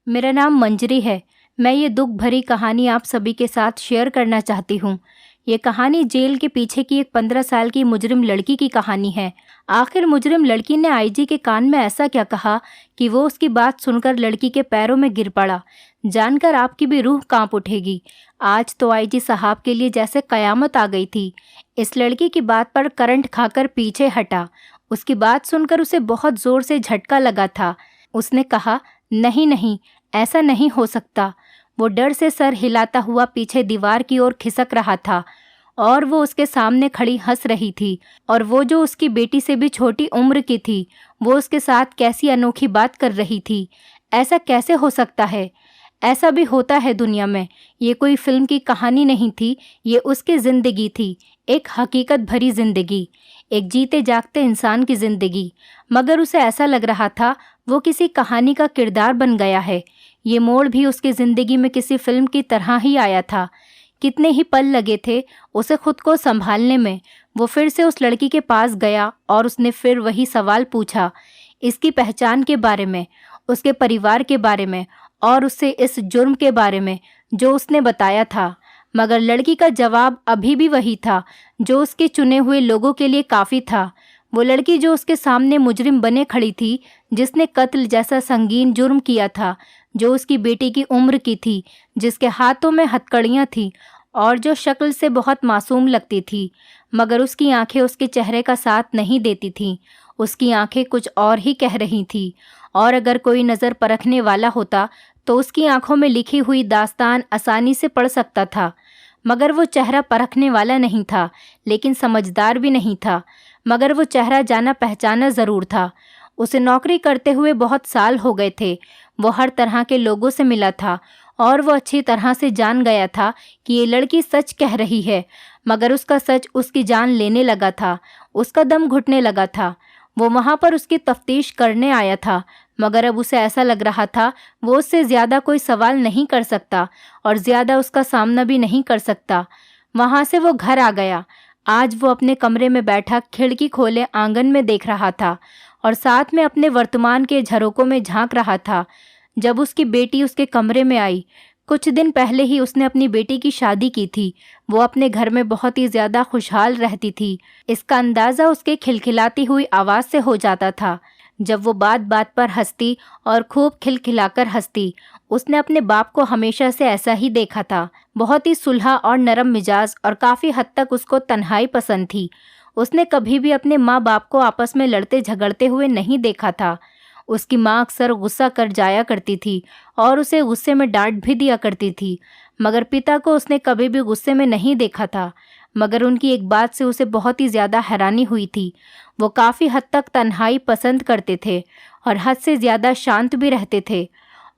मेरा नाम मंजरी है। मैं ये दुख भरी कहानी आप सभी के साथ शेयर करना चाहती हूँ। ये कहानी जेल के पीछे की एक 15 साल की मुजरिम लड़की की कहानी है। आखिर मुजरिम लड़की ने आईजी के कान में ऐसा क्या कहा कि वो उसकी बात सुनकर लड़की के पैरों में गिर पड़ा। जानकर आपकी भी रूह कांप उठेगी। आज तो आईजी साहब के लिए जैसे कयामत आ गई थी। इस लड़की की बात पर करंट खाकर पीछे हटा। उसकी बात सुनकर उसे बहुत जोर से झटका लगा था। उसने कहा, नहीं नहीं, ऐसा नहीं हो सकता। वो डर से सर हिलाता हुआ पीछे दीवार की ओर खिसक रहा था और वो उसके सामने खड़ी हंस रही थी। और वो जो उसकी बेटी से भी छोटी उम्र की थी, वो उसके साथ कैसी अनोखी बात कर रही थी। ऐसा कैसे हो सकता है? ऐसा भी होता है दुनिया में। ये कोई फिल्म की कहानी नहीं थी, ये उसकी ज़िंदगी थी, एक हकीकत भरी ज़िंदगी, एक जीते जागते इंसान की ज़िंदगी। मगर उसे ऐसा लग रहा था वो किसी कहानी का किरदार बन गया है। ये मोड़ भी उसकी ज़िंदगी में किसी फिल्म की तरह ही आया था। कितने ही पल लगे थे उसे खुद को संभालने में। वो फिर से उस लड़की के पास गया और उसने फिर वही सवाल पूछा, इसकी पहचान के बारे में, उसके परिवार के बारे में और उससे इस जुर्म के बारे में जो उसने बताया था। मगर लड़की का जवाब अभी भी वही था जो उसके चुने हुए लोगों के लिए काफ़ी था। वो लड़की जो उसके सामने मुजरिम बने खड़ी थी, जिसने कत्ल जैसा संगीन जुर्म किया था, जो उसकी बेटी की उम्र की थी, जिसके हाथों में हथकड़ियाँ थीं और जो शक्ल से बहुत मासूम लगती थी। मगर उसकी आंखें उसके चेहरे का साथ नहीं देती थीं। उसकी आंखें कुछ और ही कह रही थी। और अगर कोई नज़र परखने वाला होता तो उसकी आंखों में लिखी हुई दास्तान आसानी से पढ़ सकता था। मगर वो चेहरा परखने वाला नहीं था, लेकिन समझदार भी नहीं था। मगर वो चेहरा जाना पहचाना ज़रूर था। उसे नौकरी करते हुए बहुत साल हो गए थे। वो हर तरह के लोगों से मिला था और वो अच्छी तरह से जान गया था कि ये लड़की सच कह रही है। मगर उसका सच उसकी जान लेने लगा था। उसका दम घुटने लगा था। वो वहाँ पर उसकी तफ्तीश करने आया था। मगर अब उसे ऐसा लग रहा था वो उससे ज़्यादा कोई सवाल नहीं कर सकता और ज़्यादा उसका सामना भी नहीं कर सकता। वहाँ से वो घर आ गया। आज वो अपने कमरे में बैठा खिड़की खोले आंगन में देख रहा था और साथ में अपने वर्तमान के झरोकों में झांक रहा था। जब उसकी बेटी उसके कमरे में आई, कुछ दिन पहले ही उसने अपनी बेटी की शादी की थी। वो अपने घर में बहुत ही ज़्यादा खुशहाल रहती थी। इसका अंदाज़ा उसके खिलखिलाती हुई आवाज़ से हो जाता था। जब वो बात बात पर हंसती और खूब खिलखिलाकर हंसती। उसने अपने बाप को हमेशा से ऐसा ही देखा था। बहुत ही सुलह और नरम मिजाज और काफ़ी हद तक उसको तन्हाई पसंद थी। उसने कभी भी अपने माँ बाप को आपस में लड़ते झगड़ते हुए नहीं देखा था। उसकी माँ अक्सर गुस्सा कर जाया करती थी और उसे गुस्से में डांट भी दिया करती थी। मगर पिता को उसने कभी भी गुस्से में नहीं देखा था। मगर उनकी एक बात से उसे बहुत ही ज़्यादा हैरानी हुई थी। वो काफ़ी हद तक तन्हाई पसंद करते थे और हद से ज़्यादा शांत भी रहते थे।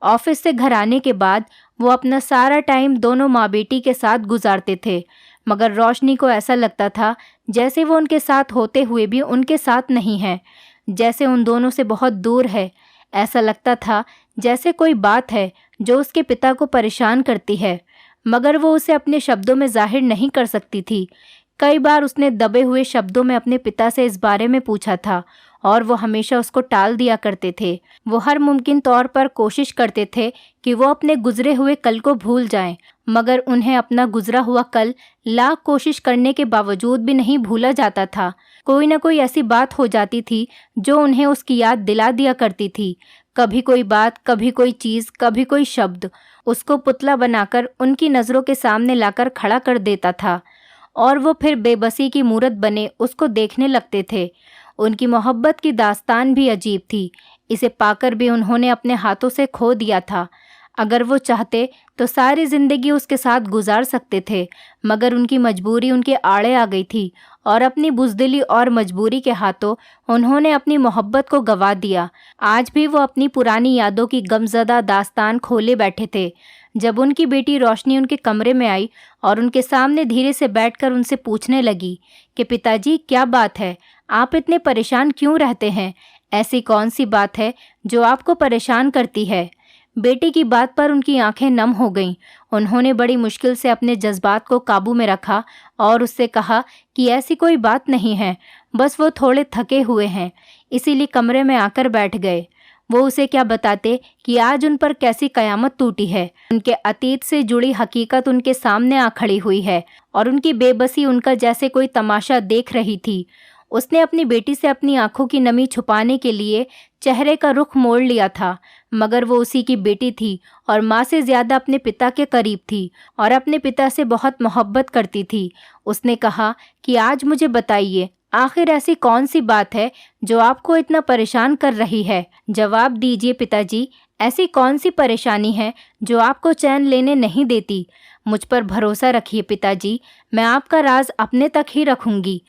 ऑफिस से घर आने के बाद वो अपना सारा टाइम दोनों माँ बेटी के साथ गुजारते थे। मगर रोशनी को ऐसा लगता था जैसे वो उनके साथ होते हुए भी उनके साथ नहीं है, जैसे उन दोनों से बहुत दूर है। ऐसा लगता था जैसे कोई बात है जो उसके पिता को परेशान करती है, मगर वो उसे अपने शब्दों में जाहिर नहीं कर सकती थी। कई बार उसने दबे हुए शब्दों में अपने पिता से इस बारे में पूछा था और वो हमेशा उसको टाल दिया करते थे। वो हर मुमकिन तौर पर कोशिश करते थे कि वो अपने गुजरे हुए कल को भूल जाएं, मगर उन्हें अपना गुजरा हुआ कल लाख कोशिश करने के बावजूद भी नहीं भूला जाता था। कोई ना कोई ऐसी बात हो जाती थी जो उन्हें उसकी याद दिला दिया करती थी। कभी कोई बात, कभी कोई चीज़, कभी कोई शब्द उसको पुतला बनाकर उनकी नज़रों के सामने लाकर खड़ा कर देता था और वो फिर बेबसी की मूरत बने उसको देखने लगते थे। उनकी मोहब्बत की दास्तान भी अजीब थी। इसे पाकर भी उन्होंने अपने हाथों से खो दिया था। अगर वो चाहते तो सारी ज़िंदगी उसके साथ गुजार सकते थे, मगर उनकी मजबूरी उनके आड़े आ गई थी और अपनी बुज़दिली और मजबूरी के हाथों उन्होंने अपनी मोहब्बत को गंवा दिया। आज भी वो अपनी पुरानी यादों की गमज़दा दास्तान खोले बैठे थे। जब उनकी बेटी रोशनी उनके कमरे में आई और उनके सामने धीरे से बैठकर उनसे पूछने लगी कि पिताजी, क्या बात है, आप इतने परेशान क्यों रहते हैं? ऐसी कौन सी बात है जो आपको परेशान करती है? बेटी की बात पर उनकी आंखें नम हो गईं। उन्होंने बड़ी मुश्किल से अपने जज्बात को काबू में रखा और उससे कहा कि ऐसी कोई बात नहीं है, बस वो थोड़े थके हुए हैं, इसीलिए कमरे में आकर बैठ गए। वो उसे क्या बताते कि आज उन पर कैसी कयामत टूटी है। उनके अतीत से जुड़ी हकीकत उनके सामने आ खड़ी हुई है और उनकी बेबसी उनका जैसे कोई तमाशा देख रही थी। उसने अपनी बेटी से अपनी आंखों की नमी छुपाने के लिए चेहरे का रुख मोड़ लिया था, मगर वो उसी की बेटी थी और माँ से ज़्यादा अपने पिता के करीब थी और अपने पिता से बहुत मोहब्बत करती थी। उसने कहा कि आज मुझे बताइए, आखिर ऐसी कौन सी बात है जो आपको इतना परेशान कर रही है? जवाब दीजिए पिताजी, ऐसी कौन सी परेशानी है जो आपको चैन लेने नहीं देती? मुझ पर भरोसा रखिए पिताजी, मैं आपका राज अपने तक ही रखूंगी।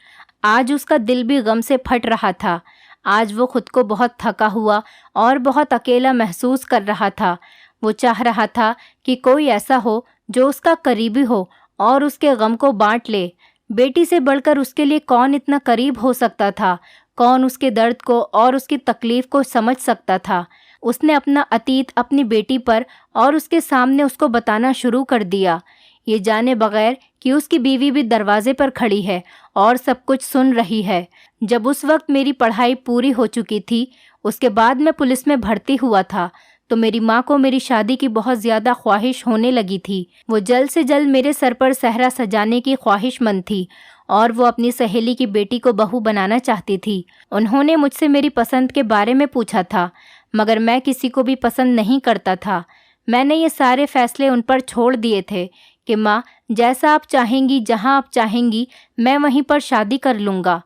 आज उसका दिल भी गम से फट रहा था। आज वो खुद को बहुत थका हुआ और बहुत अकेला महसूस कर रहा था। वो चाह रहा था कि कोई ऐसा हो जो उसका करीबी हो और उसके गम को बांट ले। बेटी से बढ़कर उसके लिए कौन इतना करीब हो सकता था? कौन उसके दर्द को और उसकी तकलीफ को समझ सकता था? उसने अपना अतीत अपनी बेटी पर और उसके सामने उसको बताना शुरू कर दिया, ये जाने बगैर कि उसकी बीवी भी दरवाजे पर खड़ी है और सब कुछ सुन रही है। जब उस वक्त मेरी पढ़ाई पूरी हो चुकी थी, उसके बाद मैं पुलिस में भर्ती हुआ था, तो मेरी माँ को मेरी शादी की बहुत ज़्यादा ख्वाहिश होने लगी थी। वो जल्द से जल्द मेरे सर पर सहरा सजाने की ख्वाहिशमंद थी और वो अपनी सहेली की बेटी को बहू बनाना चाहती थी। उन्होंने मुझसे मेरी पसंद के बारे में पूछा था, मगर मैं किसी को भी पसंद नहीं करता था। मैंने ये सारे फैसले उन पर छोड़ दिए थे कि माँ, जैसा आप चाहेंगी, जहाँ आप चाहेंगी, मैं वहीं पर शादी कर लूँगा।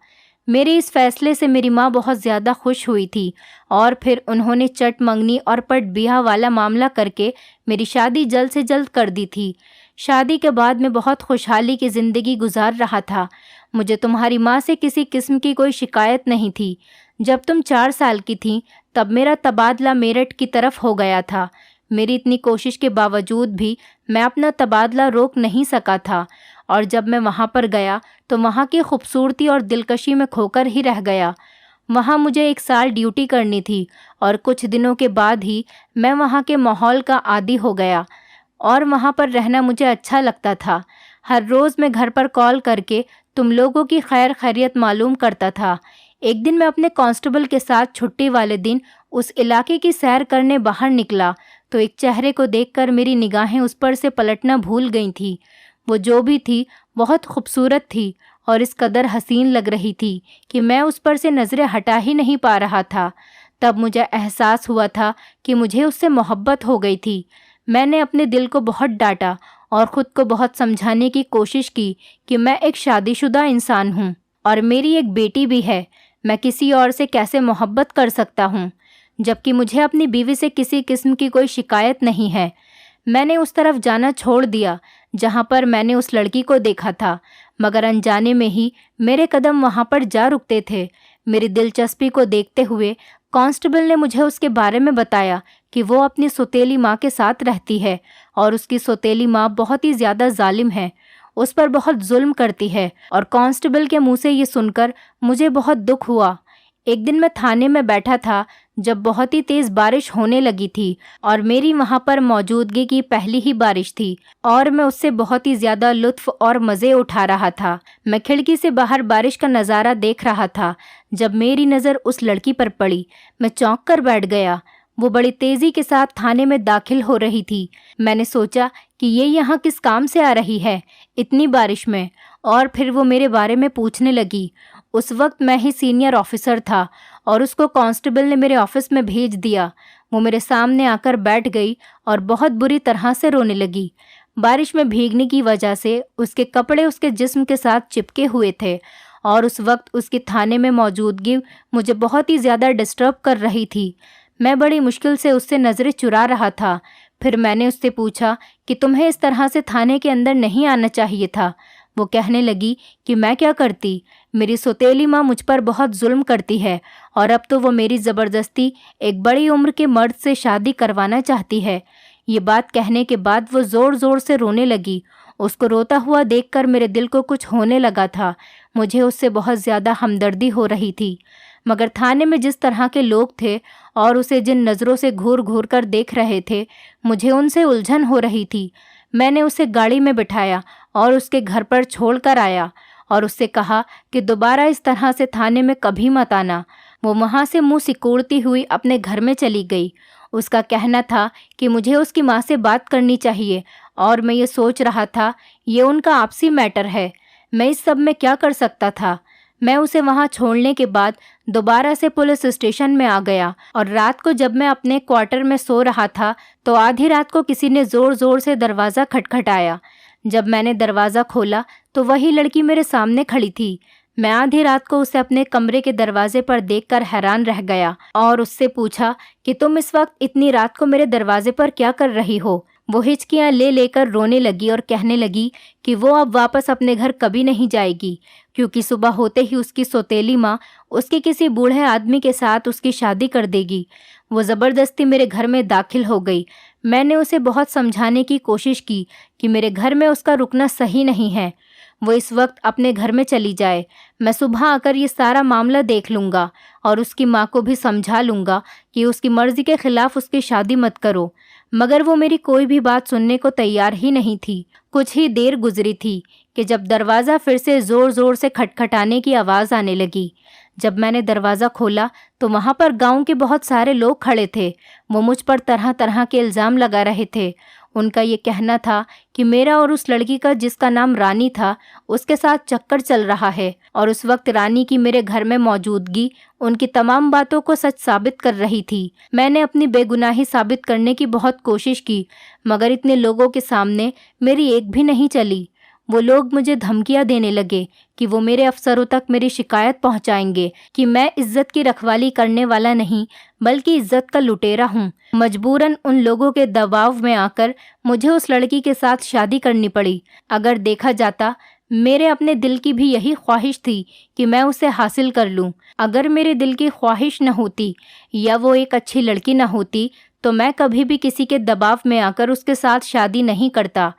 मेरे इस फैसले से मेरी माँ बहुत ज़्यादा खुश हुई थी और फिर उन्होंने चट मंगनी और पट ब्याह वाला मामला करके मेरी शादी जल्द से जल्द कर दी थी। शादी के बाद मैं बहुत खुशहाली की ज़िंदगी गुजार रहा था। मुझे तुम्हारी माँ से किसी किस्म की कोई शिकायत नहीं थी। जब तुम 4 साल की थी तब मेरा तबादला मेरठ की तरफ हो गया था। मेरी इतनी कोशिश के बावजूद भी मैं अपना तबादला रोक नहीं सका था और जब मैं वहाँ पर गया तो वहाँ की खूबसूरती और दिलकशी में खोकर ही रह गया। वहाँ मुझे 1 साल ड्यूटी करनी थी और कुछ दिनों के बाद ही मैं वहाँ के माहौल का आदी हो गया और वहाँ पर रहना मुझे अच्छा लगता था। हर रोज़ मैं घर पर कॉल करके तुम लोगों की खैर खैरियत मालूम करता था। एक दिन मैं अपने कांस्टेबल के साथ छुट्टी वाले दिन उस इलाके की सैर करने बाहर निकला तो एक चेहरे को देखकर मेरी निगाहें उस पर से पलटना भूल गई थी। वो जो भी थी बहुत खूबसूरत थी और इस कदर हसीन लग रही थी कि मैं उस पर से नज़रें हटा ही नहीं पा रहा था। तब मुझे एहसास हुआ था कि मुझे उससे मोहब्बत हो गई थी। मैंने अपने दिल को बहुत डांटा और ख़ुद को बहुत समझाने की कोशिश की कि मैं एक शादीशुदा इंसान हूँ और मेरी एक बेटी भी है। मैं किसी और से कैसे मोहब्बत कर सकता हूँ, जबकि मुझे अपनी बीवी से किसी किस्म की कोई शिकायत नहीं है। मैंने उस तरफ जाना छोड़ दिया जहाँ पर मैंने उस लड़की को देखा था, मगर अनजाने में ही मेरे कदम वहाँ पर जा रुकते थे। मेरी दिलचस्पी को देखते हुए कांस्टेबल ने मुझे उसके बारे में बताया कि वो अपनी सौतेली माँ के साथ रहती है और उसकी सौतेली माँ बहुत ही ज़्यादा जालिम है, उस पर बहुत जुल्म करती है। और कांस्टेबल के मुंह से ये सुनकर मुझे बहुत दुख हुआ। एक दिन मैं थाने में बैठा था जब बहुत ही तेज़ बारिश होने लगी थी और मेरी वहाँ पर मौजूदगी की पहली ही बारिश थी और मैं उससे बहुत ही ज़्यादा लुत्फ़ और मज़े उठा रहा था। मैं खिड़की से बाहर बारिश का नज़ारा देख रहा था जब मेरी नज़र उस लड़की पर पड़ी। मैं चौंक कर बैठ गया। वो बड़ी तेज़ी के साथ थाने में दाखिल हो रही थी। मैंने सोचा कि ये यहाँ किस काम से आ रही है इतनी बारिश में, और फिर वो मेरे बारे में पूछने लगी। उस वक्त मैं ही सीनियर ऑफिसर था और उसको कांस्टेबल ने मेरे ऑफिस में भेज दिया। वो मेरे सामने आकर बैठ गई और बहुत बुरी तरह से रोने लगी। बारिश में भीगने की वजह से उसके कपड़े उसके जिस्म के साथ चिपके हुए थे और उस वक्त उसकी थाने में मौजूदगी मुझे बहुत ही ज़्यादा डिस्टर्ब कर रही थी। मैं बड़ी मुश्किल से उससे नज़रें चुरा रहा था। फिर मैंने उससे पूछा कि तुम्हें इस तरह से थाने के अंदर नहीं आना चाहिए था। वो कहने लगी कि मैं क्या करती, मेरी सौतेली माँ मुझ पर बहुत जुल्म करती है और अब तो वो मेरी ज़बरदस्ती एक बड़ी उम्र के मर्द से शादी करवाना चाहती है। ये बात कहने के बाद वो ज़ोर ज़ोर से रोने लगी। उसको रोता हुआ देखकर मेरे दिल को कुछ होने लगा था। मुझे उससे बहुत ज़्यादा हमदर्दी हो रही थी, मगर थाने में जिस तरह के लोग थे और उसे जिन नज़रों से घूर घूर कर देख रहे थे, मुझे उनसे उलझन हो रही थी। मैंने उसे गाड़ी में बिठाया और उसके घर पर छोड़ कर आया और उससे कहा कि दोबारा इस तरह से थाने में कभी मत आना। वो वहाँ से मुंह सिकोड़ती हुई अपने घर में चली गई। उसका कहना था कि मुझे उसकी माँ से बात करनी चाहिए और मैं ये सोच रहा था ये उनका आपसी मैटर है। मैं इस सब में क्या कर सकता था। मैं उसे वहाँ छोड़ने के बाद दोबारा से पुलिस स्टेशन में आ गया और रात को जब मैं अपने क्वार्टर में सो रहा था तो आधी रात को किसी ने ज़ोर ज़ोर से दरवाज़ा खटखटाया। जब मैंने दरवाज़ा खोला तो वही लड़की मेरे सामने खड़ी थी। मैं आधी रात को उसे अपने कमरे के दरवाजे पर देखकर हैरान रह गया और उससे पूछा कि तुम इस वक्त इतनी रात को मेरे दरवाजे पर क्या कर रही हो। वो हिचकियाँ ले लेकर रोने लगी और कहने लगी कि वो अब वापस अपने घर कभी नहीं जाएगी, क्योंकि सुबह होते ही उसकी सौतेली माँ उसके किसी बूढ़े आदमी के साथ उसकी शादी कर देगी। वो ज़बरदस्ती मेरे घर में दाखिल हो गई। मैंने उसे बहुत समझाने की कोशिश की कि मेरे घर में उसका रुकना सही नहीं है, वो इस वक्त अपने घर में चली जाए। मैं सुबह आकर ये सारा मामला देख लूँगा और उसकी माँ को भी समझा लूँगा कि उसकी मर्ज़ी के ख़िलाफ़ उसकी शादी मत करो। मगर वो मेरी कोई भी बात सुनने को तैयार ही नहीं थी। कुछ ही देर गुजरी थी कि जब दरवाज़ा फिर से ज़ोर ज़ोर से खटखटाने की आवाज़ आने लगी। जब मैंने दरवाज़ा खोला तो वहाँ पर गांव के बहुत सारे लोग खड़े थे। वो मुझ पर तरह तरह के इल्ज़ाम लगा रहे थे। उनका ये कहना था कि मेरा और उस लड़की का, जिसका नाम रानी था, उसके साथ चक्कर चल रहा है और उस वक्त रानी की मेरे घर में मौजूदगी उनकी तमाम बातों को सच साबित कर रही थी। मैंने अपनी बेगुनाही साबित करने की बहुत कोशिश की, मगर इतने लोगों के सामने मेरी एक भी नहीं चली। वो लोग मुझे धमकियां देने लगे कि वो मेरे अफसरों तक मेरी शिकायत पहुंचाएंगे कि मैं इज्जत की रखवाली करने वाला नहीं बल्कि इज्जत का लुटेरा हूं। मजबूरन उन लोगों के दबाव में आकर मुझे उस लड़की के साथ शादी करनी पड़ी। अगर देखा जाता, मेरे अपने दिल की भी यही ख्वाहिश थी कि मैं उसे हासिल कर लूं। अगर मेरे दिल की ख्वाहिश न होती या वो एक अच्छी लड़की न होती तो मैं कभी भी किसी के दबाव में आकर उसके साथ शादी नहीं करता।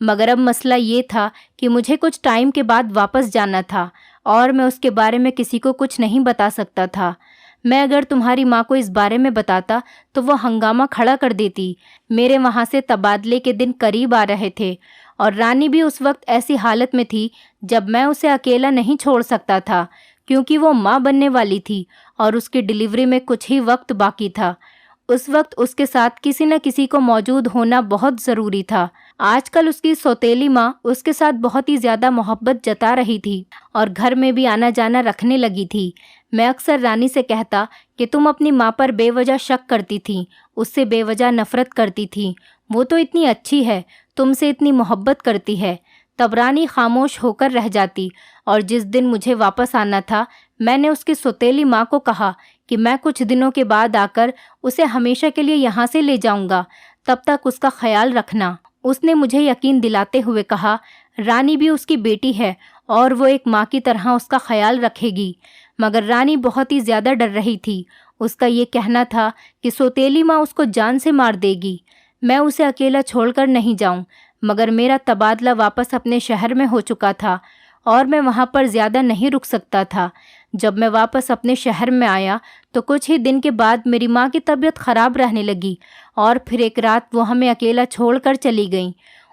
मगर अब मसला ये था कि मुझे कुछ टाइम के बाद वापस जाना था और मैं उसके बारे में किसी को कुछ नहीं बता सकता था। मैं अगर तुम्हारी माँ को इस बारे में बताता तो वो हंगामा खड़ा कर देती। मेरे वहाँ से तबादले के दिन करीब आ रहे थे और रानी भी उस वक्त ऐसी हालत में थी जब मैं उसे अकेला नहीं छोड़ सकता था, क्योंकि वो माँ बनने वाली थी और उसकी डिलीवरी में कुछ ही वक्त बाकी था। उस वक्त उसके साथ किसी न किसी को मौजूद होना बहुत ज़रूरी था। आजकल उसकी सौतेली माँ उसके साथ बहुत ही ज़्यादा मोहब्बत जता रही थी और घर में भी आना जाना रखने लगी थी। मैं अक्सर रानी से कहता कि तुम अपनी माँ पर बेवजह शक करती थी, उससे बेवजह नफ़रत करती थी। वो तो इतनी अच्छी है, तुमसे इतनी मोहब्बत करती है। तब रानी खामोश होकर रह जाती और जिस दिन मुझे वापस आना था मैंने उसकी सौतेली माँ को कहा कि मैं कुछ दिनों के बाद आकर उसे हमेशा के लिए यहाँ से ले जाऊँगा, तब तक उसका ख्याल रखना। उसने मुझे यकीन दिलाते हुए कहा, रानी भी उसकी बेटी है और वो एक माँ की तरह उसका ख्याल रखेगी। मगर रानी बहुत ही ज़्यादा डर रही थी। उसका ये कहना था कि सौतेली माँ उसको जान से मार देगी। मैं उसे अकेला छोड़कर नहीं जाऊं, मगर मेरा तबादला वापस अपने शहर में हो चुका था और मैं वहाँ पर ज़्यादा नहीं रुक सकता था। जब मैं वापस अपने शहर में आया तो कुछ ही दिन के बाद मेरी माँ की तबीयत ख़राब रहने लगी और फिर एक रात वो हमें अकेला छोड़कर चली गईं।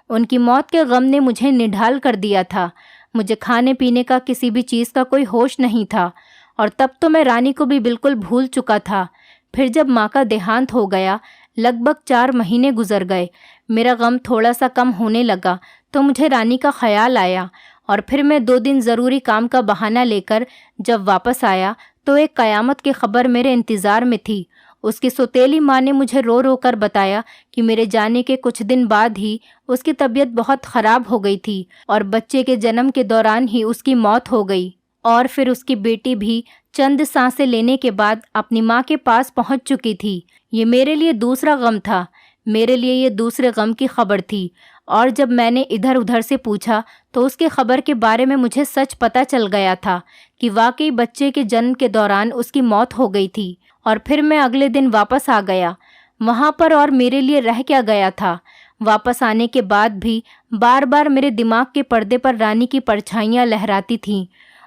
उनकी मौत के गम ने मुझे निढाल कर दिया था। मुझे खाने पीने का, किसी भी चीज़ का कोई होश नहीं था और तब तो मैं रानी को भी बिल्कुल भूल चुका था। फिर जब माँ का देहांत हो गया, लगभग 4 महीने गुजर गए। मेरा गम थोड़ा सा कम होने लगा तो मुझे रानी का ख्याल आया और फिर मैं 2 दिन ज़रूरी काम का बहाना लेकर जब वापस आया तो एक क़यामत की खबर मेरे इंतज़ार में थी। उसकी सौतेली माँ ने मुझे रो रो कर बताया कि मेरे जाने के कुछ दिन बाद ही उसकी तबीयत बहुत ख़राब हो गई थी और बच्चे के जन्म के दौरान ही उसकी मौत हो गई और फिर उसकी बेटी भी चंद सांसें लेने के बाद अपनी माँ के पास पहुँच चुकी थी। ये मेरे लिए दूसरा गम था, मेरे लिए ये दूसरे गम की खबर थी। और जब मैंने इधर उधर से पूछा तो उसकी खबर के बारे में मुझे सच पता चल गया था कि वाकई बच्चे के जन्म के दौरान उसकी मौत हो गई थी। और फिर मैं अगले दिन वापस आ गया वहाँ पर, और मेरे लिए रह क्या गया था। वापस आने के बाद भी बार बार मेरे दिमाग के पर्दे पर रानी की परछाइयाँ लहराती थीं।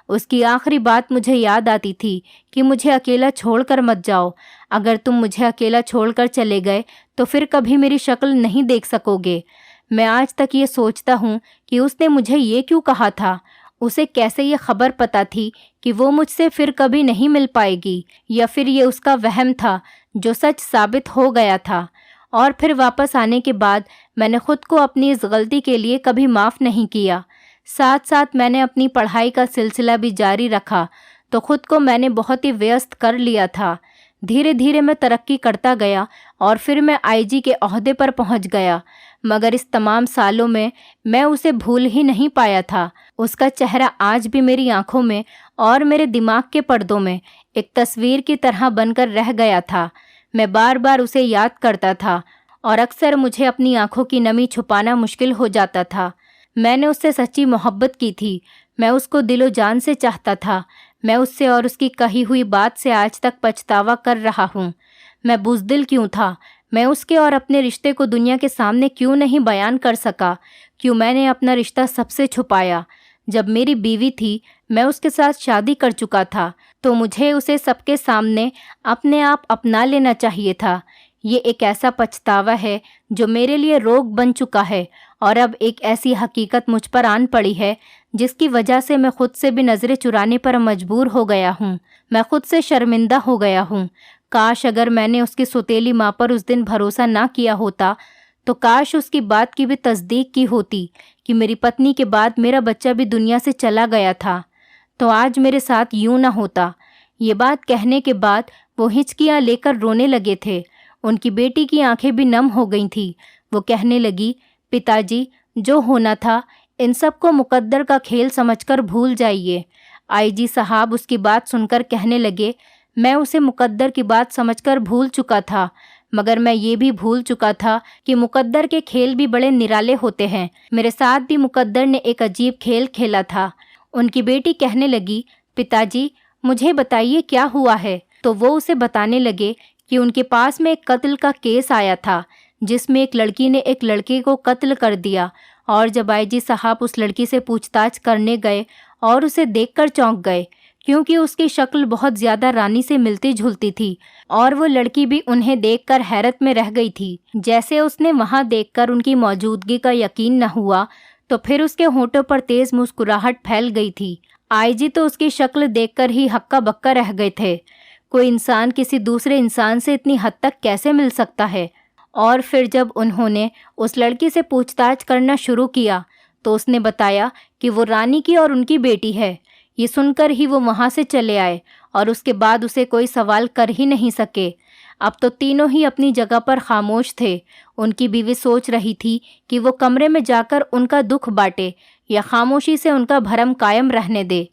उसकी आखिरी बात मुझे याद आती थी कि मुझे अकेला छोड़कर मत जाओ। अगर तुम मुझे अकेला छोड़कर चले गए तो फिर कभी मेरी शक्ल नहीं देख सकोगे। मैं आज तक ये सोचता हूँ कि उसने मुझे ये क्यों कहा था। उसे कैसे ये खबर पता थी कि वो मुझसे फिर कभी नहीं मिल पाएगी, या फिर ये उसका वहम था जो सच साबित हो गया था। और फिर वापस आने के बाद मैंने खुद को अपनी इस गलती के लिए कभी माफ़ नहीं किया। साथ साथ मैंने अपनी पढ़ाई का सिलसिला भी जारी रखा, तो खुद को मैंने बहुत ही व्यस्त कर लिया था। धीरे धीरे मैं तरक्की करता गया और फिर मैं आईजी के ओहदे पर पहुंच गया। मगर इस तमाम सालों में मैं उसे भूल ही नहीं पाया था। उसका चेहरा आज भी मेरी आंखों में और मेरे दिमाग के पर्दों में एक तस्वीर की तरह बनकर रह गया था। मैं बार बार उसे याद करता था और अक्सर मुझे अपनी आंखों की नमी छुपाना मुश्किल हो जाता था। मैंने उससे सच्ची मोहब्बत की थी। मैं उसको दिलो जान से चाहता था। मैं उससे और उसकी कही हुई बात से आज तक पछतावा कर रहा हूँ। मैं बुज़दिल क्यों था? मैं उसके और अपने रिश्ते को दुनिया के सामने क्यों नहीं बयान कर सका? क्यों मैंने अपना रिश्ता सबसे छुपाया? जब मेरी बीवी थी, मैं उसके साथ शादी कर चुका था, तो मुझे उसे सबके सामने अपने आप अपना लेना चाहिए था। ये एक ऐसा पछतावा है जो मेरे लिए रोग बन चुका है, और अब एक ऐसी हकीकत मुझ पर आन पड़ी है जिसकी वजह से मैं खुद से भी नज़रें चुराने पर मजबूर हो गया हूँ। मैं खुद से शर्मिंदा हो गया हूँ। काश अगर मैंने उसकी सौतेली माँ पर उस दिन भरोसा ना किया होता, तो काश उसकी बात की भी तस्दीक की होती कि मेरी पत्नी के बाद मेरा बच्चा भी दुनिया से चला गया था, तो आज मेरे साथ यूं ना होता। ये बात कहने के बाद वो हिचकियाँ लेकर रोने लगे थे। उनकी बेटी की आंखें भी नम हो गई थी। वो कहने लगी, पिताजी, जो होना था इन सबको मुकद्दर का खेल समझकर भूल जाइए। आईजी साहब उसकी बात सुनकर कहने लगे, मैं उसे मुकद्दर की बात समझकर भूल चुका था, मगर मैं ये भी भूल चुका था कि मुकद्दर के खेल भी बड़े निराले होते हैं। मेरे साथ भी मुकद्दर ने एक अजीब खेल खेला था। उनकी बेटी कहने लगी, पिताजी, मुझे बताइए क्या हुआ है। तो वो उसे बताने लगे कि उनके पास में एक कत्ल का केस आया था, जिसमें एक लड़की ने एक लड़के को कत्ल कर दिया। और जब आईजी साहब उस लड़की से पूछताछ करने गए और उसे देखकर चौंक गए, क्योंकि उसकी शक्ल बहुत ज़्यादा रानी से मिलती जुलती थी, और वो लड़की भी उन्हें देखकर हैरत में रह गई थी। जैसे उसने वहाँ देखकर उनकी मौजूदगी का यकीन न हुआ, तो फिर उसके होठों पर तेज़ मुस्कुराहट फैल गई थी। आईजी तो उसकी शक्ल देखकर ही हक्का बक्का रह गए थे। कोई इंसान किसी दूसरे इंसान से इतनी हद तक कैसे मिल सकता है? और फिर जब उन्होंने उस लड़की से पूछताछ करना शुरू किया, तो उसने बताया कि वो रानी की और उनकी बेटी है। ये सुनकर ही वो वहाँ से चले आए और उसके बाद उसे कोई सवाल कर ही नहीं सके। अब तो तीनों ही अपनी जगह पर खामोश थे। उनकी बीवी सोच रही थी कि वो कमरे में जाकर उनका दुख बांटे या खामोशी से उनका भरम कायम रहने दे।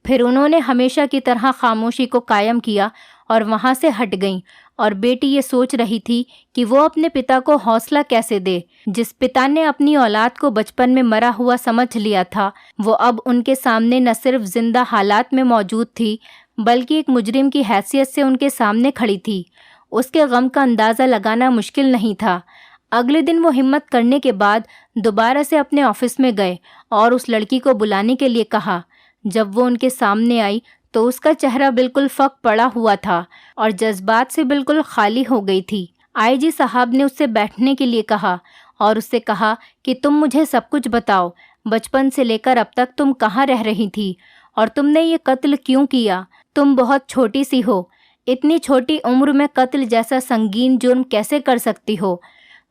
फिर उन्होंने हमेशा की तरह खामोशी को कायम किया और वहाँ से हट गईं, और बेटी ये सोच रही थी कि वो अपने पिता को हौसला कैसे दे। जिस पिता ने अपनी औलाद को बचपन में मरा हुआ समझ लिया था, वो अब उनके सामने न सिर्फ जिंदा हालात में मौजूद थी, बल्कि एक मुजरिम की हैसियत से उनके सामने खड़ी थी। उसके गम का अंदाज़ा लगाना मुश्किल नहीं था। अगले दिन वो हिम्मत करने के बाद दोबारा से अपने ऑफिस में गए और उस लड़की को बुलाने के लिए कहा। जब वो उनके सामने आई, तो उसका चेहरा बिल्कुल फक पड़ा हुआ था और जज्बात से बिल्कुल खाली हो गई थी। आईजी साहब ने उससे बैठने के लिए कहा और उससे कहा कि तुम मुझे सब कुछ बताओ। बचपन से लेकर अब तक तुम कहाँ रह रही थी और तुमने ये कत्ल क्यों किया? तुम बहुत छोटी सी हो। इतनी छोटी उम्र में कत्ल जैसा संगीन जुर्म कैसे कर सकती हो?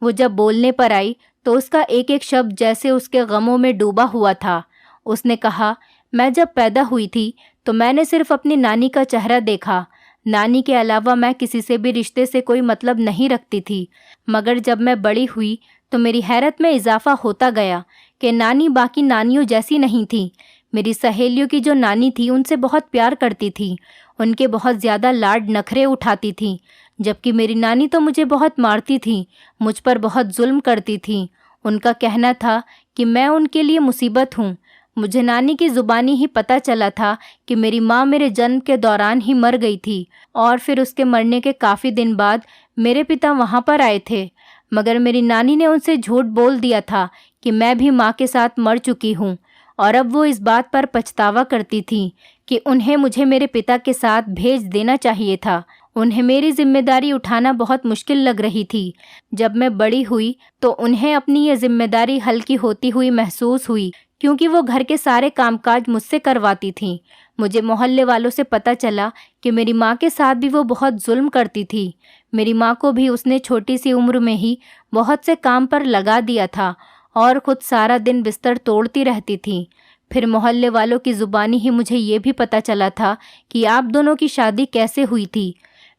वो जब बोलने पर आई, तो उसका एक एक शब्द जैसे उसके गमों में डूबा हुआ था। उसने कहा, मैं जब पैदा हुई थी तो मैंने सिर्फ अपनी नानी का चेहरा देखा। नानी के अलावा मैं किसी से भी रिश्ते से कोई मतलब नहीं रखती थी। मगर जब मैं बड़ी हुई तो मेरी हैरत में इजाफा होता गया कि नानी बाकी नानियों जैसी नहीं थी। मेरी सहेलियों की जो नानी थी उनसे बहुत प्यार करती थी, उनके बहुत ज़्यादा लाड नखरे उठाती थी, जबकि मेरी नानी तो मुझे बहुत मारती थी, मुझ पर बहुत जुल्म करती थी। उनका कहना था कि मैं उनके लिए मुसीबत हूँ। मुझे नानी की ज़ुबानी ही पता चला था कि मेरी माँ मेरे जन्म के दौरान ही मर गई थी, और फिर उसके मरने के काफ़ी दिन बाद मेरे पिता वहाँ पर आए थे। मगर मेरी नानी ने उनसे झूठ बोल दिया था कि मैं भी माँ के साथ मर चुकी हूँ, और अब वो इस बात पर पछतावा करती थी कि उन्हें मुझे मेरे पिता के साथ भेज देना चाहिए था। उन्हें मेरी जिम्मेदारी उठाना बहुत मुश्किल लग रही थी। जब मैं बड़ी हुई तो उन्हें अपनी ये जिम्मेदारी हल्की होती हुई महसूस हुई, क्योंकि वो घर के सारे कामकाज मुझसे करवाती थीं। मुझे मोहल्ले वालों से पता चला कि मेरी माँ के साथ भी वो बहुत जुल्म करती थी। मेरी माँ को भी उसने छोटी सी उम्र में ही बहुत से काम पर लगा दिया था और खुद सारा दिन बिस्तर तोड़ती रहती थी। फिर मोहल्ले वालों की ज़ुबानी ही मुझे ये भी पता चला था कि आप दोनों की शादी कैसे हुई थी।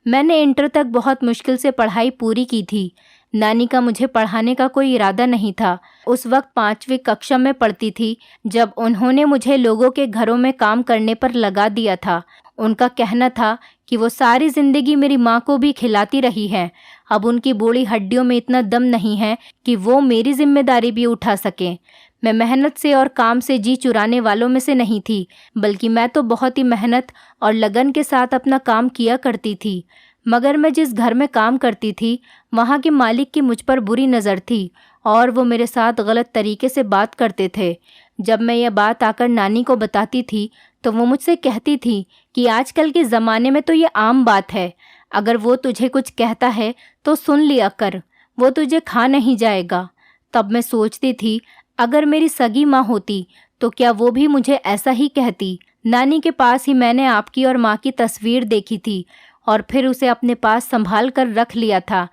मैंने इंटर तक बहुत मुश्किल से पढ़ाई पूरी की थी। नानी का मुझे पढ़ाने का कोई इरादा नहीं था। उस वक्त 5वीं कक्षा में पढ़ती थी जब उन्होंने मुझे लोगों के घरों में काम करने पर लगा दिया था। उनका कहना था कि वो सारी ज़िंदगी मेरी माँ को भी खिलाती रही है। अब उनकी बूढ़ी हड्डियों में इतना दम नहीं है कि वो मेरी जिम्मेदारी भी उठा सकें। मैं मेहनत से और काम से जी चुराने वालों में से नहीं थी, बल्कि मैं तो बहुत ही मेहनत और लगन के साथ अपना काम किया करती थी। मगर मैं जिस घर में काम करती थी वहाँ के मालिक की मुझ पर बुरी नज़र थी और वो मेरे साथ गलत तरीके से बात करते थे। जब मैं यह बात आकर नानी को बताती थी तो वो मुझसे कहती थी कि आजकल के ज़माने में तो ये आम बात है। अगर वो तुझे कुछ कहता है तो सुन लिया कर, वो तुझे खा नहीं जाएगा। तब मैं सोचती थी, अगर मेरी सगी माँ होती तो क्या वो भी मुझे ऐसा ही कहती। नानी के पास ही मैंने आपकी और माँ की तस्वीर देखी थी और फिर उसे अपने पास संभाल कर रख लिया था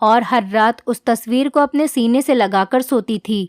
और हर रात उस तस्वीर को अपने सीने से लगाकर सोती थी।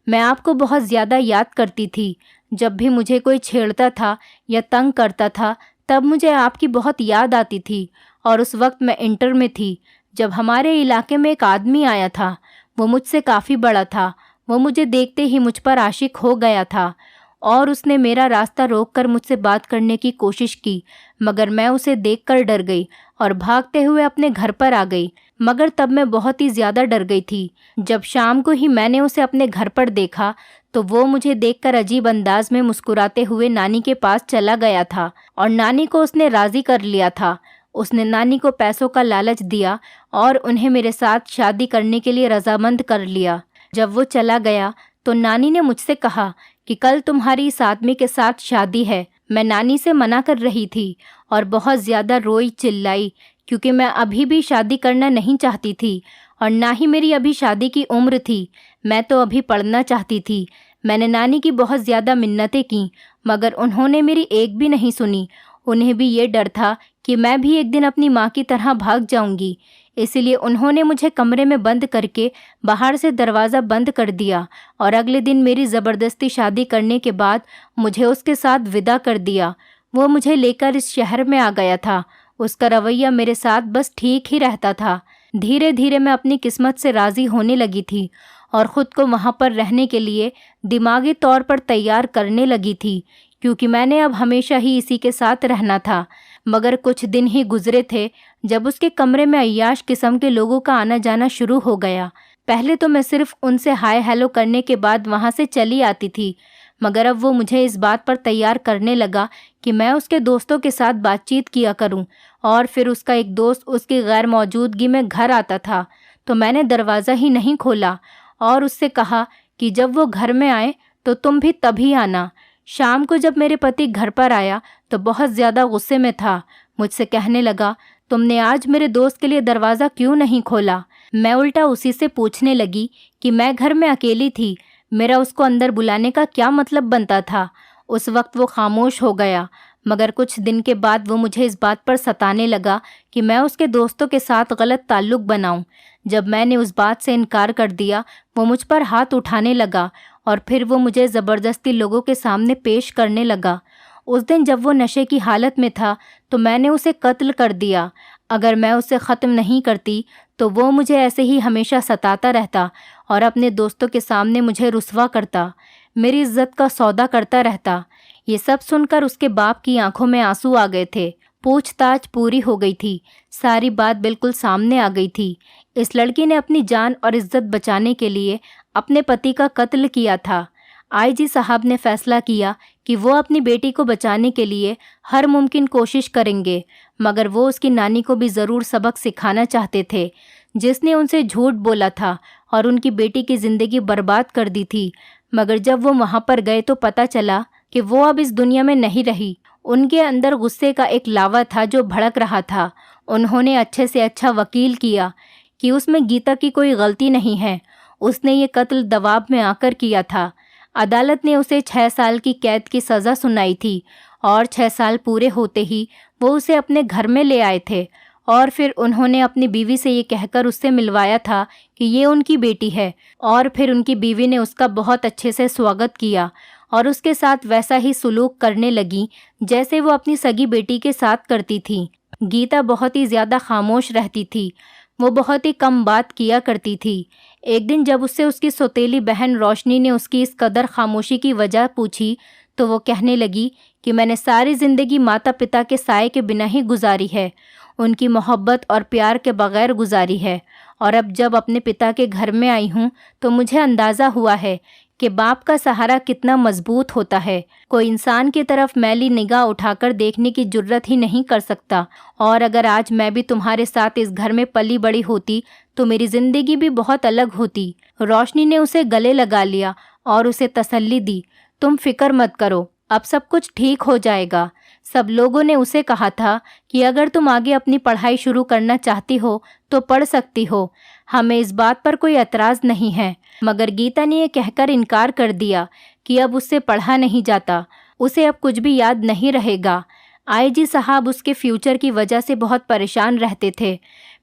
मैं आपको बहुत ज़्यादा याद करती थी। जब भी मुझे कोई छेड़ता था या तंग करता था तब मुझे आपकी बहुत याद आती थी। और उस वक्त मैं इंटर में थी जब हमारे इलाके में एक आदमी आया था। वो मुझसे काफ़ी बड़ा था। वो मुझे देखते ही मुझ पर आशिक हो गया था और उसने मेरा रास्ता रोककर मुझसे बात करने की कोशिश की, मगर मैं उसे देखकर डर गई और भागते हुए अपने घर पर आ गई। मगर तब मैं बहुत ही ज़्यादा डर गई थी। जब शाम को ही मैंने उसे अपने घर पर देखा तो वो मुझे देखकर अजीब अंदाज में मुस्कुराते हुए नानी के पास चला गया था और नानी को उसने राज़ी कर लिया था। उसने नानी को पैसों का लालच दिया और उन्हें मेरे साथ शादी करने के लिए रजामंद कर लिया। जब वो चला गया तो नानी ने मुझसे कहा कि कल तुम्हारी इस आदमी के साथ शादी है। मैं नानी से मना कर रही थी और बहुत ज़्यादा रोई चिल्लाई, क्योंकि मैं अभी भी शादी करना नहीं चाहती थी और ना ही मेरी अभी शादी की उम्र थी। मैं तो अभी पढ़ना चाहती थी। मैंने नानी की बहुत ज़्यादा मिन्नतें की मगर उन्होंने मेरी एक भी नहीं सुनी। उन्हें भी ये डर था कि मैं भी एक दिन अपनी माँ की तरह भाग जाऊंगी। इसलिए उन्होंने मुझे कमरे में बंद करके बाहर से दरवाज़ा बंद कर दिया और अगले दिन मेरी ज़बरदस्ती शादी करने के बाद मुझे उसके साथ विदा कर दिया। वो मुझे लेकर इस शहर में आ गया था। उसका रवैया मेरे साथ बस ठीक ही रहता था। धीरे धीरे मैं अपनी किस्मत से राज़ी होने लगी थी और ख़ुद को वहाँ पर रहने के लिए दिमागी तौर पर तैयार करने लगी थी, क्योंकि मैंने अब हमेशा ही इसी के साथ रहना था। मगर कुछ दिन ही गुजरे थे जब उसके कमरे में अय्याश किस्म के लोगों का आना जाना शुरू हो गया। पहले तो मैं सिर्फ उनसे हाय हेलो करने के बाद वहाँ से चली आती थी, मगर अब वो मुझे इस बात पर तैयार करने लगा कि मैं उसके दोस्तों के साथ बातचीत किया करूं। और फिर उसका एक दोस्त उसकी गैर मौजूदगी में घर आता था तो मैंने दरवाज़ा ही नहीं खोला और उससे कहा कि जब वो घर में आए तो तुम भी तभी आना। शाम को जब मेरे पति घर पर आया तो बहुत ज़्यादा गुस्से में था। मुझसे कहने लगा, तुमने आज मेरे दोस्त के लिए दरवाज़ा क्यों नहीं खोला? मैं उल्टा उसी से पूछने लगी कि मैं घर में अकेली थी, मेरा उसको अंदर बुलाने का क्या मतलब बनता था। उस वक्त वो खामोश हो गया, मगर कुछ दिन के बाद वो मुझे इस बात पर सताने लगा कि मैं उसके दोस्तों के साथ गलत ताल्लुक़ बनाऊं। जब मैंने उस बात से इनकार कर दिया वो मुझ पर हाथ उठाने लगा और फिर वो मुझे ज़बरदस्ती लोगों के सामने पेश करने लगा। उस दिन जब वो नशे की हालत में था तो मैंने उसे कत्ल कर दिया। अगर मैं उसे ख़त्म नहीं करती तो वो मुझे ऐसे ही हमेशा सताता रहता और अपने दोस्तों के सामने मुझे रुस्वा करता, मेरी इज्जत का सौदा करता रहता। ये सब सुनकर उसके बाप की आंखों में आंसू आ गए थे। पूछताछ पूरी हो गई थी, सारी बात बिल्कुल सामने आ गई थी। इस लड़की ने अपनी जान और इज्जत बचाने के लिए अपने पति का कत्ल किया था। आईजी साहब ने फैसला किया कि वो अपनी बेटी को बचाने के लिए हर मुमकिन कोशिश करेंगे, मगर वो उसकी नानी को भी ज़रूर सबक सिखाना चाहते थे, जिसने उनसे झूठ बोला था और उनकी बेटी की ज़िंदगी बर्बाद कर दी थी। मगर जब वो वहाँ पर गए तो पता चला कि वो अब इस दुनिया में नहीं रही। उनके अंदर गुस्से का एक लावा था जो भड़क रहा था। उन्होंने अच्छे से अच्छा वकील किया कि उसमें गीता की कोई गलती नहीं है, उसने ये कत्ल दबाव में आकर किया था। अदालत ने उसे 6 साल की कैद की सज़ा सुनाई थी और 6 साल पूरे होते ही वो उसे अपने घर में ले आए थे और फिर उन्होंने अपनी बीवी से ये कहकर उससे मिलवाया था कि ये उनकी बेटी है। और फिर उनकी बीवी ने उसका बहुत अच्छे से स्वागत किया और उसके साथ वैसा ही सुलूक करने लगी जैसे वो अपनी सगी बेटी के साथ करती थी। गीता बहुत ही ज़्यादा खामोश रहती थी। वो बहुत ही कम बात किया करती थी। एक दिन जब उससे उसकी सौतेली बहन रोशनी ने उसकी इस कदर खामोशी की वजह पूछी तो वो कहने लगी कि मैंने सारी ज़िंदगी माता पिता के साए के बिना ही गुजारी है, उनकी मोहब्बत और प्यार के बग़ैर गुजारी है। और अब जब अपने पिता के घर में आई हूँ तो मुझे अंदाज़ा हुआ है कि बाप का सहारा कितना मजबूत होता है। कोई इंसान की तरफ मैली निगाह उठाकर देखने की जुर्रत ही नहीं कर सकता। और अगर आज मैं भी तुम्हारे साथ इस घर में पली बड़ी होती तो मेरी ज़िंदगी भी बहुत अलग होती। रोशनी ने उसे गले लगा लिया और उसे तसल्ली दी, तुम फिक्र मत करो, अब सब कुछ ठीक हो जाएगा। सब लोगों ने उसे कहा था कि अगर तुम आगे अपनी पढ़ाई शुरू करना चाहती हो तो पढ़ सकती हो, हमें इस बात पर कोई एतराज़ नहीं है। मगर गीता ने यह कहकर इनकार कर दिया कि अब उससे पढ़ा नहीं जाता, उसे अब कुछ भी याद नहीं रहेगा। आईजी साहब उसके फ्यूचर की वजह से बहुत परेशान रहते थे।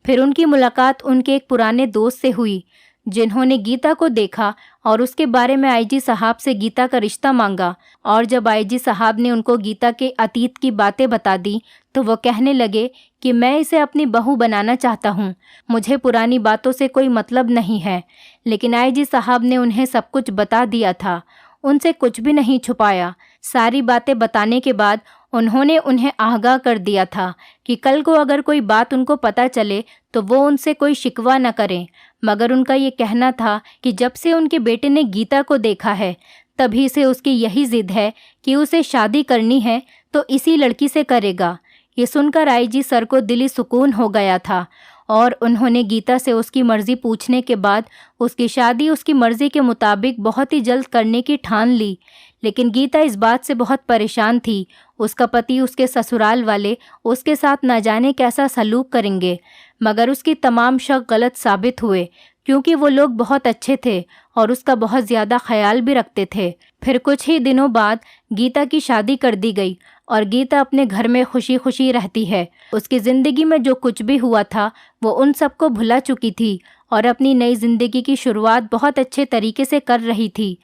फिर उनकी मुलाकात उनके एक पुराने दोस्त से हुई जिन्होंने गीता को देखा और उसके बारे में आईजी साहब से गीता का रिश्ता मांगा। और जब आईजी साहब ने उनको गीता के अतीत की बातें बता दी तो वो कहने लगे कि मैं इसे अपनी बहू बनाना चाहता हूँ, मुझे पुरानी बातों से कोई मतलब नहीं है। लेकिन आईजी साहब ने उन्हें सब कुछ बता दिया था, उनसे कुछ भी नहीं छुपाया। सारी बातें बताने के बाद उन्होंने उन्हें आगाह कर दिया था कि कल को अगर कोई बात उनको पता चले तो वो उनसे कोई शिकवा न करें। मगर उनका ये कहना था कि जब से उनके बेटे ने गीता को देखा है तभी से उसकी यही ज़िद है कि उसे शादी करनी है तो इसी लड़की से करेगा। ये सुनकर आईजी सर को दिली सुकून हो गया था और उन्होंने गीता से उसकी मर्ज़ी पूछने के बाद उसकी शादी उसकी मर्ज़ी के मुताबिक बहुत ही जल्द करने की ठान ली। लेकिन गीता इस बात से बहुत परेशान थी। उसका पति, उसके ससुराल वाले उसके साथ न जाने कैसा सलूक करेंगे। मगर उसकी तमाम शक गलत साबित हुए क्योंकि वो लोग बहुत अच्छे थे और उसका बहुत ज़्यादा ख्याल भी रखते थे। फिर कुछ ही दिनों बाद गीता की शादी कर दी गई और गीता अपने घर में खुशी खुशी रहती है। उसकी ज़िंदगी में जो कुछ भी हुआ था वो उन सबको भुला चुकी थी और अपनी नई ज़िंदगी की शुरुआत बहुत अच्छे तरीके से कर रही थी।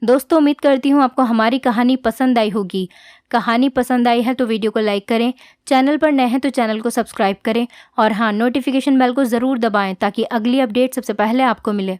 दोस्तों, उम्मीद करती हूँ आपको हमारी कहानी पसंद आई होगी। कहानी पसंद आई है तो वीडियो को लाइक करें, चैनल पर नए हैं तो चैनल को सब्सक्राइब करें और हाँ, नोटिफिकेशन बेल को ज़रूर दबाएं ताकि अगली अपडेट सबसे पहले आपको मिले।